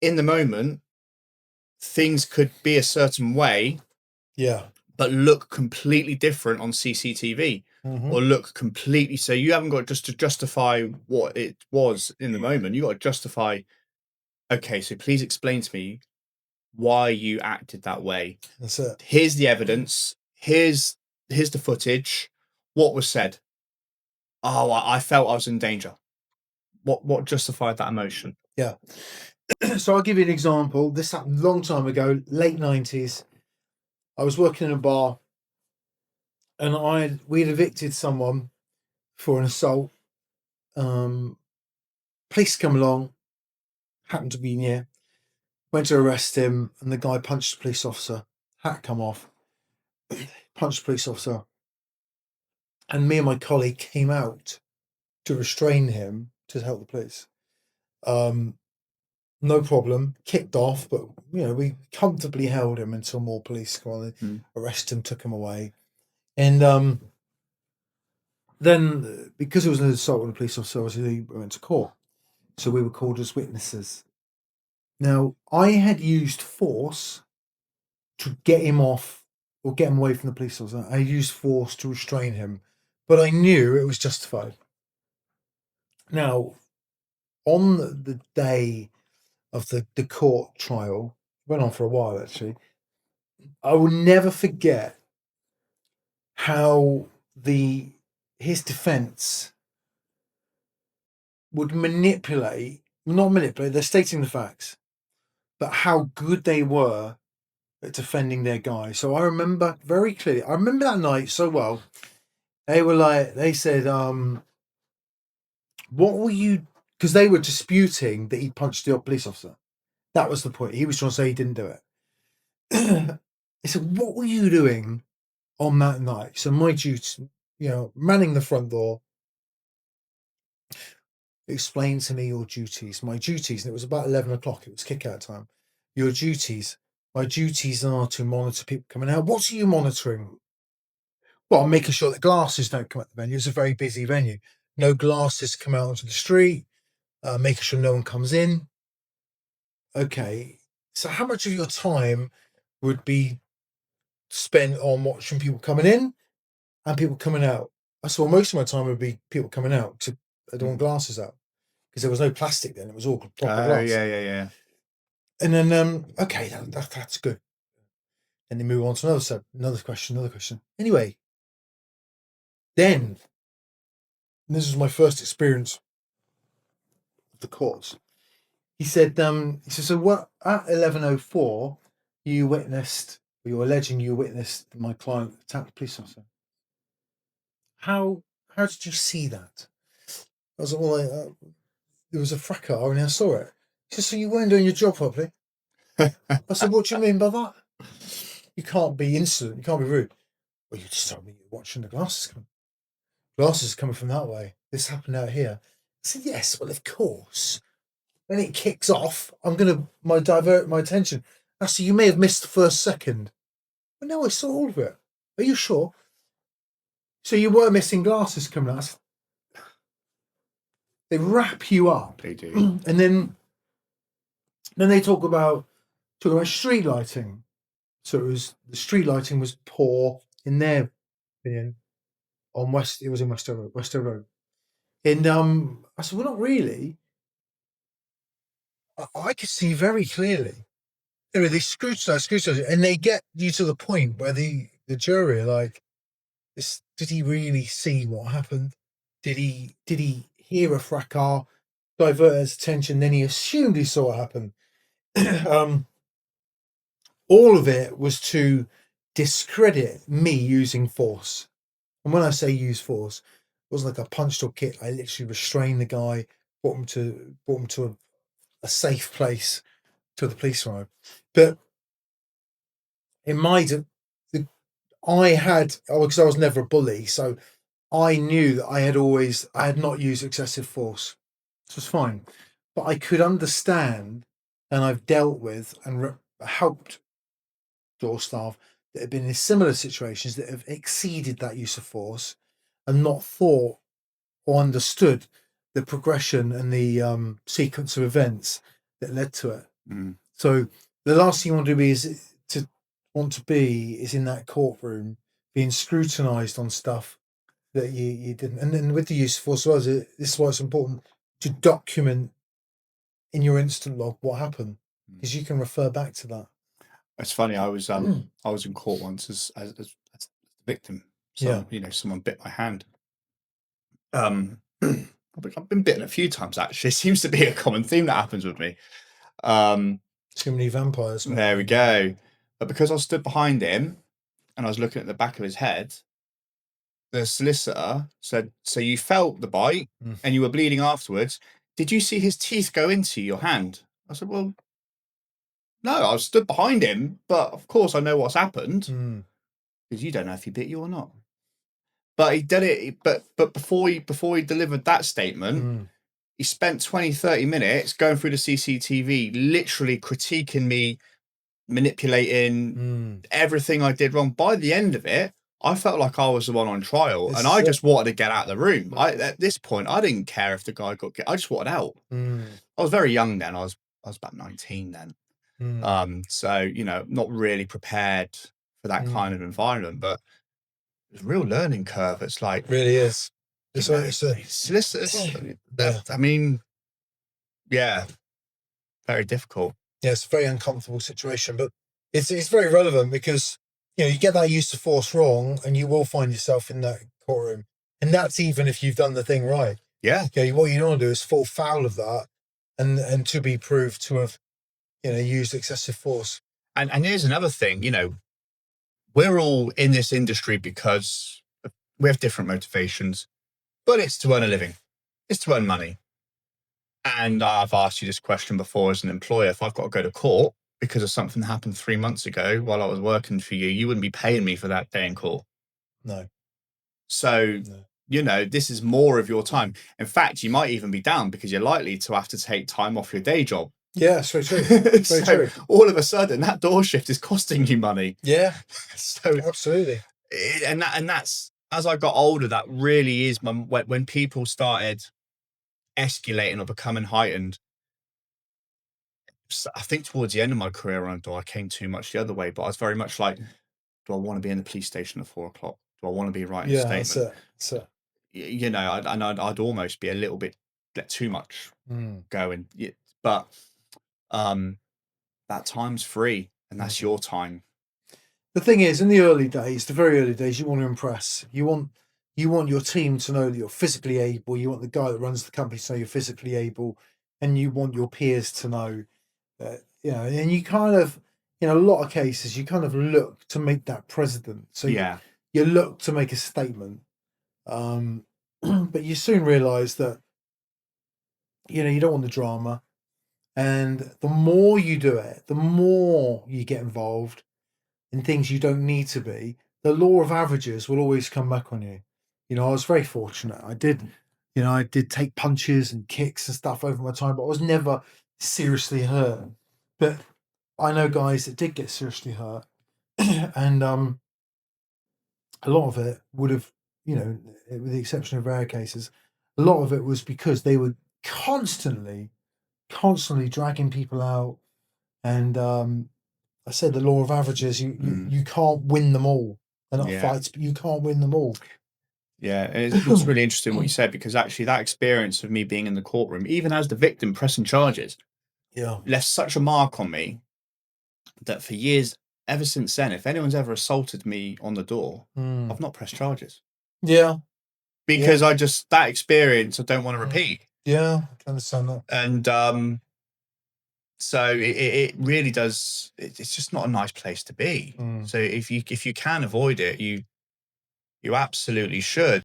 in the moment, things could be a certain way, but look completely different on CCTV, or look completely. So you haven't got just to justify what it was in the moment. You got to justify. Okay, so please explain to me why you acted that way. That's it. Here's the evidence. Here's the footage. What was said? Oh, I felt I was in danger. What justified that emotion? Yeah. So I'll give you an example. This happened a long time ago, late 90s. I was working in a bar, and we'd evicted someone for an assault. Police come along, happened to be near, went to arrest him, and the guy punched the police officer. Hat come off, punched the police officer, and me and my colleague came out to restrain him to help the police. No problem, kicked off, but we comfortably held him until more police come on, arrested him, took him away, and then because it was an assault on a police officer, obviously we went to court, so we were called as witnesses. Now, I had used force to get him off or get him away from the police officer. I used force to restrain him, but I knew it was justified. Now, on the day of the court trial, went on for a while actually, I will never forget how his defense would not manipulate, they're stating the facts, but how good they were at defending their guy. So I remember very clearly, I remember that night so well. They said, what were you, because they were disputing that he punched the police officer. That was the point. He was trying to say he didn't do it. They said, what were you doing on that night? So my duty, manning the front door, explain to me your duties. My duties, and it was about 11 o'clock, it was kick-out time. Your duties. My duties are to monitor people coming out. What are you monitoring? Well, I'm making sure that glasses don't come out the venue. It's a very busy venue. No glasses come out onto the street, making sure no one comes in. Okay, so how much of your time would be spent on watching people coming in and people coming out? I saw most of my time would be people coming out. I don't want glasses out because there was no plastic then. It was all proper glass. Yeah. And then, okay, that's good. And they move on to another question. Anyway, then, this was my first experience of the courts. He said, so what, at 11:04, you're alleging you witnessed my client attack the police officer. How did you see that? I was like, well, there was a fracas and I saw it. He said, so you weren't doing your job properly? I said, what do you mean by that? You can't be insolent, you can't be rude. Well, you just told me you're watching the glasses come. Glasses coming from that way. This happened out here. I said, yes, well, of course. When it kicks off, I'm going to divert my attention. So you may have missed the first second. But no, I saw all of it. Are you sure? So you were missing glasses coming out. They wrap you up. They do. And then they talk about street lighting. So the street lighting was poor in their opinion. It was in West Road. And I said, well, not really. I could see very clearly. They scrutinize, and they get you to the point where the jury are like, did he really see what happened? Did he hear a fracas, divert his attention, then he assumed he saw what happened? All of it was to discredit me using force. And when I say use force, it wasn't like I punched or kicked. I literally restrained the guy, brought him to a safe place till the police arrived. But in my, because I was never a bully, so I knew that I had not used excessive force. So it's fine. But I could understand, and I've dealt with and helped door staff that have been in similar situations that have exceeded that use of force and not thought or understood the progression and the sequence of events that led to it. So the last thing you want to be is in that courtroom being scrutinized on stuff that you didn't. And then with the use of force, this is why it's important to document in your instant log what happened, because you can refer back to that. It's funny. I was in court once as a victim. So someone bit my hand. I've been bitten a few times actually. It seems to be a common theme that happens with me. Too many vampires. Man. There we go. But because I stood behind him and I was looking at the back of his head, the solicitor said, "So you felt the bite and you were bleeding afterwards. Did you see his teeth go into your hand?" I said, "Well, no, I stood behind him, but of course I know what's happened because you don't know if he bit you or not." But he did it. But before he delivered that statement, he spent 20, 30 minutes going through the CCTV, literally critiquing me, manipulating everything I did wrong. By the end of it, I felt like I was the one on trial, and I just wanted to get out of the room. At this point, I didn't care if the guy got. I just wanted out. I was very young then. I was about 19 then. So not really prepared for that kind of environment, but it's a real learning curve. It's like it really is. It's solicitors. I mean, very difficult. Yeah, it's a very uncomfortable situation, but it's very relevant because you get that use of force wrong, and you will find yourself in that courtroom, and that's even if you've done the thing right. Yeah. Okay, what you don't want to do is fall foul of that, and to be proved to have used excessive force. And here's another thing, we're all in this industry because we have different motivations, but it's to earn a living. It's to earn money. And I've asked you this question before as an employer. If I've got to go to court because of something that happened 3 months ago while I was working for you, you wouldn't be paying me for that day in court. No. So, this is more of your time. In fact, you might even be down because you're likely to have to take time off your day job. Yeah, that's very true. Very true. All of a sudden, that door shift is costing you money. Yeah. So absolutely. And that's, as I got older, that really is when people started escalating or becoming heightened. I think towards the end of my career, I came too much the other way, but I was very much like, do I want to be in the police station at 4 o'clock? Do I want to be writing a statement? That's it. I'd almost be a little bit let too much going. But that time's free, and that's your time. The thing is, in the early days, the very early days, you want to impress. You want your team to know that you're physically able. You want the guy that runs the company to know you're physically able, and you want your peers to know that, and you kind of, in a lot of cases, you kind of look to make that precedent. So you look to make a statement. But you soon realize that, you don't want the drama. And the more you do it, the more you get involved in things you don't need to be, the law of averages will always come back on you. I was very fortunate. I did take punches and kicks and stuff over my time, but I was never seriously hurt. But I know guys that did get seriously hurt, and a lot of it would have, with the exception of rare cases, a lot of it was because they were constantly dragging people out. And I said the law of averages, you can't win them all. They're not fights, but you can't win them all. Yeah, it's really interesting what you said, because actually that experience of me being in the courtroom, even as the victim pressing charges, left such a mark on me that for years, ever since then, if anyone's ever assaulted me on the door, I've not pressed charges. Yeah. Because that experience I don't want to repeat. Yeah, I can understand that. And so it really does. It's just not a nice place to be. So if you can avoid it, you absolutely should.